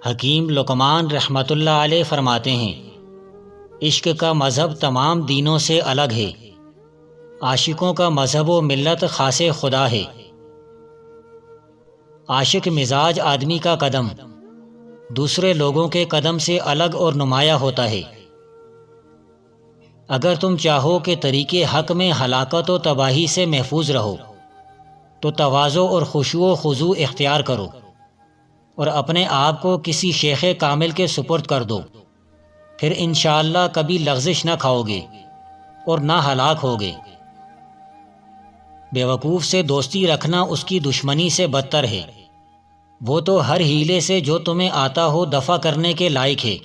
حکیم لقمان رحمۃ اللہ علیہ فرماتے ہیں، عشق کا مذہب تمام دینوں سے الگ ہے۔ عاشقوں کا مذہب و ملت خاص خدا ہے۔ عاشق مزاج آدمی کا قدم دوسرے لوگوں کے قدم سے الگ اور نمایاں ہوتا ہے۔ اگر تم چاہو کہ طریق حق میں ہلاکت و تباہی سے محفوظ رہو تو تواضع اور خشوع و خضوع اختیار کرو اور اپنے آپ کو کسی شیخ کامل کے سپرد کر دو، پھر انشاءاللہ کبھی لغزش نہ کھاؤ گے اور نہ ہلاک ہوگے۔ بیوقوف سے دوستی رکھنا اس کی دشمنی سے بدتر ہے۔ وہ تو ہر ہیلے سے جو تمہیں آتا ہو دفع کرنے کے لائق ہے۔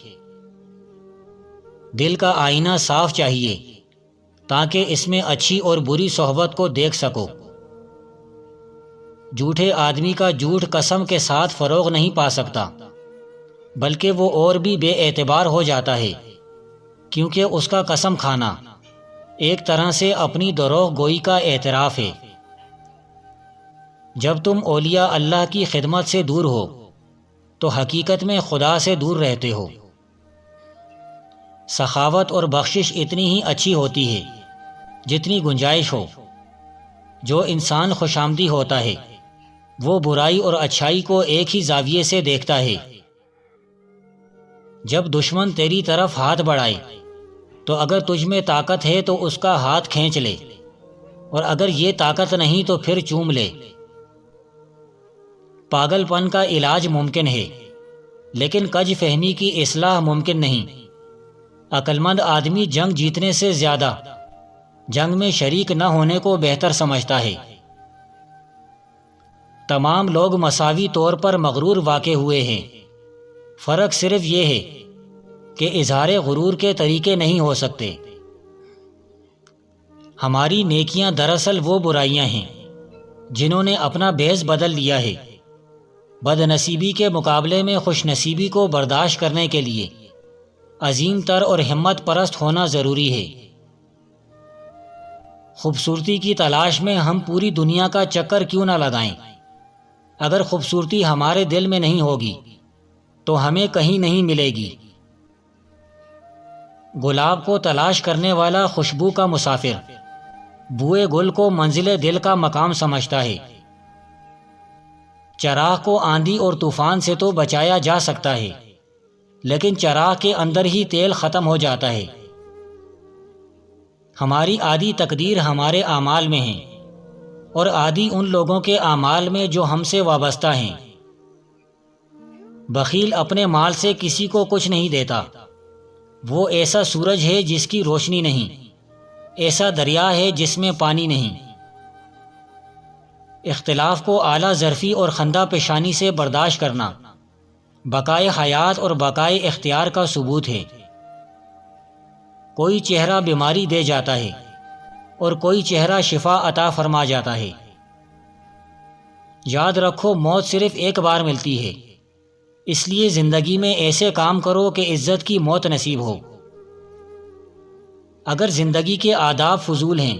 دل کا آئینہ صاف چاہیے تاکہ اس میں اچھی اور بری صحبت کو دیکھ سکو۔ جھوٹے آدمی کا جھوٹ قسم کے ساتھ فروغ نہیں پا سکتا، بلکہ وہ اور بھی بے اعتبار ہو جاتا ہے، کیونکہ اس کا قسم کھانا ایک طرح سے اپنی دروغ گوئی کا اعتراف ہے۔ جب تم اولیاء اللہ کی خدمت سے دور ہو تو حقیقت میں خدا سے دور رہتے ہو۔ سخاوت اور بخشش اتنی ہی اچھی ہوتی ہے جتنی گنجائش ہو۔ جو انسان خوشامدی ہوتا ہے وہ برائی اور اچھائی کو ایک ہی زاویے سے دیکھتا ہے۔ جب دشمن تیری طرف ہاتھ بڑھائے تو اگر تجھ میں طاقت ہے تو اس کا ہاتھ کھینچ لے، اور اگر یہ طاقت نہیں تو پھر چوم لے۔ پاگل پن کا علاج ممکن ہے، لیکن کج فہمی کی اصلاح ممکن نہیں۔ عقل مند آدمی جنگ جیتنے سے زیادہ جنگ میں شریک نہ ہونے کو بہتر سمجھتا ہے۔ تمام لوگ مساوی طور پر مغرور واقع ہوئے ہیں، فرق صرف یہ ہے کہ اظہار غرور کے طریقے نہیں ہو سکتے۔ ہماری نیکیاں دراصل وہ برائیاں ہیں جنہوں نے اپنا بیس بدل لیا ہے۔ بد نصیبی کے مقابلے میں خوش نصیبی کو برداشت کرنے کے لیے عظیم تر اور ہمت پرست ہونا ضروری ہے۔ خوبصورتی کی تلاش میں ہم پوری دنیا کا چکر کیوں نہ لگائیں، اگر خوبصورتی ہمارے دل میں نہیں ہوگی تو ہمیں کہیں نہیں ملے گی۔ گلاب کو تلاش کرنے والا خوشبو کا مسافر بوئے گل کو منزل دل کا مقام سمجھتا ہے۔ چراغ کو آندھی اور طوفان سے تو بچایا جا سکتا ہے، لیکن چراغ کے اندر ہی تیل ختم ہو جاتا ہے۔ ہماری آدھی تقدیر ہمارے اعمال میں ہے اور آدھی ان لوگوں کے اعمال میں جو ہم سے وابستہ ہیں۔ بخیل اپنے مال سے کسی کو کچھ نہیں دیتا۔ وہ ایسا سورج ہے جس کی روشنی نہیں، ایسا دریا ہے جس میں پانی نہیں۔ اختلاف کو اعلیٰ ظرفی اور خندہ پیشانی سے برداشت کرنا بقائے حیات اور بقائے اختیار کا ثبوت ہے۔ کوئی چہرہ بیماری دے جاتا ہے اور کوئی چہرہ شفا عطا فرما جاتا ہے۔ یاد رکھو، موت صرف ایک بار ملتی ہے، اس لیے زندگی میں ایسے کام کرو کہ عزت کی موت نصیب ہو۔ اگر زندگی کے آداب فضول ہیں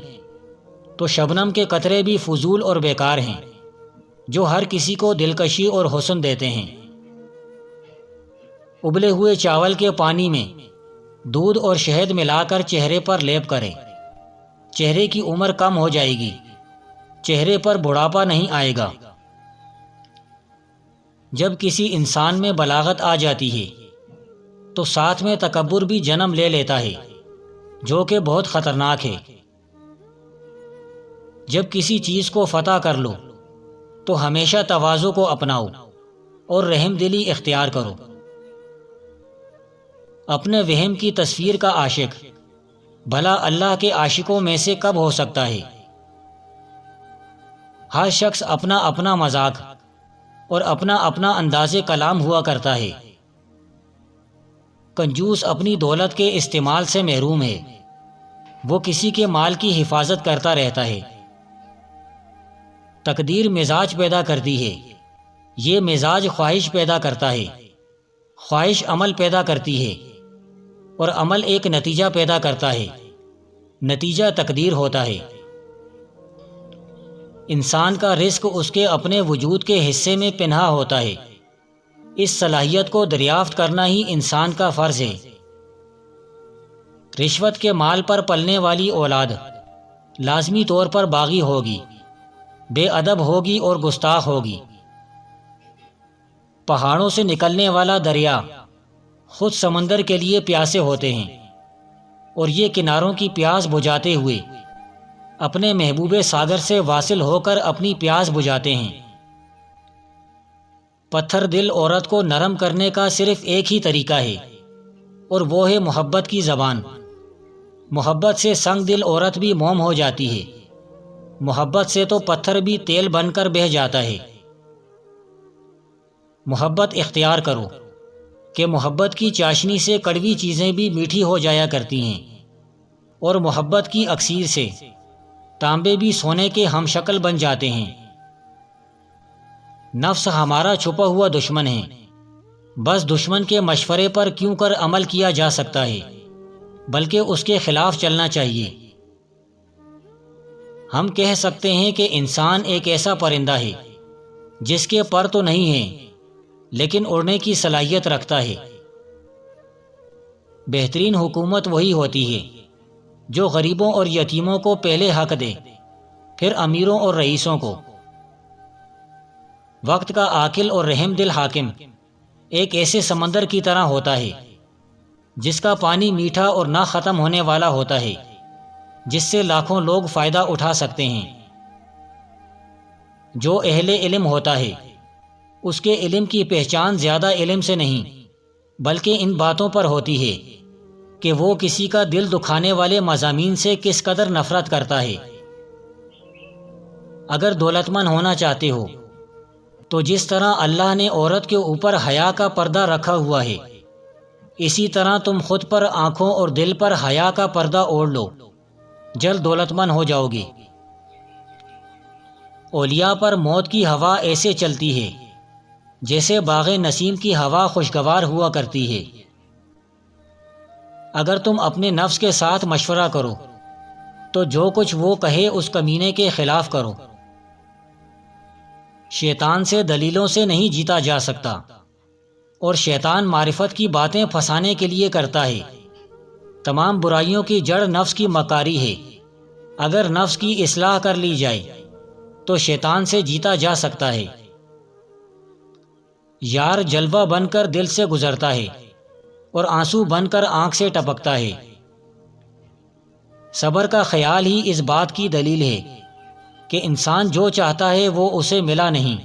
تو شبنم کے قطرے بھی فضول اور بیکار ہیں، جو ہر کسی کو دلکشی اور حسن دیتے ہیں۔ ابلے ہوئے چاول کے پانی میں دودھ اور شہد ملا کر چہرے پر لیپ کریں، چہرے کی عمر کم ہو جائے گی، چہرے پر بڑھاپا نہیں آئے گا۔ جب کسی انسان میں بلاغت آ جاتی ہے تو ساتھ میں تکبر بھی جنم لے لیتا ہے، جو کہ بہت خطرناک ہے۔ جب کسی چیز کو فتح کر لو تو ہمیشہ تواضع کو اپناؤ اور رحم دلی اختیار کرو۔ اپنے وہم کی تصویر کا عاشق بھلا اللہ کے عاشقوں میں سے کب ہو سکتا ہے؟ ہر شخص اپنا اپنا مذاق اور اپنا اپنا انداز کلام ہوا کرتا ہے۔ کنجوس اپنی دولت کے استعمال سے محروم ہے، وہ کسی کے مال کی حفاظت کرتا رہتا ہے۔ تقدیر مزاج پیدا کرتی ہے، یہ مزاج خواہش پیدا کرتا ہے، خواہش عمل پیدا کرتی ہے اور عمل ایک نتیجہ پیدا کرتا ہے، نتیجہ تقدیر ہوتا ہے۔ انسان کا رزق اس کے اپنے وجود کے حصے میں پنہا ہوتا ہے، اس صلاحیت کو دریافت کرنا ہی انسان کا فرض ہے۔ رشوت کے مال پر پلنے والی اولاد لازمی طور پر باغی ہوگی، بے ادب ہوگی اور گستاخ ہوگی۔ پہاڑوں سے نکلنے والا دریا خود سمندر کے لیے پیاسے ہوتے ہیں، اور یہ کناروں کی پیاس بجھاتے ہوئے اپنے محبوب ساگر سے واصل ہو کر اپنی پیاس بجھاتے ہیں۔ پتھر دل عورت کو نرم کرنے کا صرف ایک ہی طریقہ ہے، اور وہ ہے محبت کی زبان۔ محبت سے سنگ دل عورت بھی موم ہو جاتی ہے، محبت سے تو پتھر بھی تیل بن کر بہہ جاتا ہے۔ محبت اختیار کرو کہ محبت کی چاشنی سے کڑوی چیزیں بھی میٹھی ہو جایا کرتی ہیں، اور محبت کی اکسیر سے تانبے بھی سونے کے ہم شکل بن جاتے ہیں۔ نفس ہمارا چھپا ہوا دشمن ہے، بس دشمن کے مشورے پر کیوں کر عمل کیا جا سکتا ہے، بلکہ اس کے خلاف چلنا چاہیے۔ ہم کہہ سکتے ہیں کہ انسان ایک ایسا پرندہ ہے جس کے پر تو نہیں ہیں لیکن اڑنے کی صلاحیت رکھتا ہے۔ بہترین حکومت وہی ہوتی ہے جو غریبوں اور یتیموں کو پہلے حق دے، پھر امیروں اور رئیسوں کو۔ وقت کا عاقل اور رحم دل حاکم ایک ایسے سمندر کی طرح ہوتا ہے جس کا پانی میٹھا اور نہ ختم ہونے والا ہوتا ہے، جس سے لاکھوں لوگ فائدہ اٹھا سکتے ہیں۔ جو اہل علم ہوتا ہے اس کے علم کی پہچان زیادہ علم سے نہیں بلکہ ان باتوں پر ہوتی ہے کہ وہ کسی کا دل دکھانے والے مضامین سے کس قدر نفرت کرتا ہے۔ اگر دولت مند ہونا چاہتے ہو تو جس طرح اللہ نے عورت کے اوپر حیا کا پردہ رکھا ہوا ہے، اسی طرح تم خود پر، آنکھوں اور دل پر حیا کا پردہ اوڑھ لو، جلد دولت مند ہو جاؤ گے۔ اولیاء پر موت کی ہوا ایسے چلتی ہے جیسے باغ نسیم کی ہوا خوشگوار ہوا کرتی ہے۔ اگر تم اپنے نفس کے ساتھ مشورہ کرو تو جو کچھ وہ کہے اس کمینے کے خلاف کرو۔ شیطان سے دلیلوں سے نہیں جیتا جا سکتا، اور شیطان معرفت کی باتیں پھنسانے کے لیے کرتا ہے۔ تمام برائیوں کی جڑ نفس کی مکاری ہے۔ اگر نفس کی اصلاح کر لی جائے تو شیطان سے جیتا جا سکتا ہے۔ یار جلوہ بن کر دل سے گزرتا ہے اور آنسو بن کر آنکھ سے ٹپکتا ہے۔ صبر کا خیال ہی اس بات کی دلیل ہے کہ انسان جو چاہتا ہے وہ اسے ملا نہیں،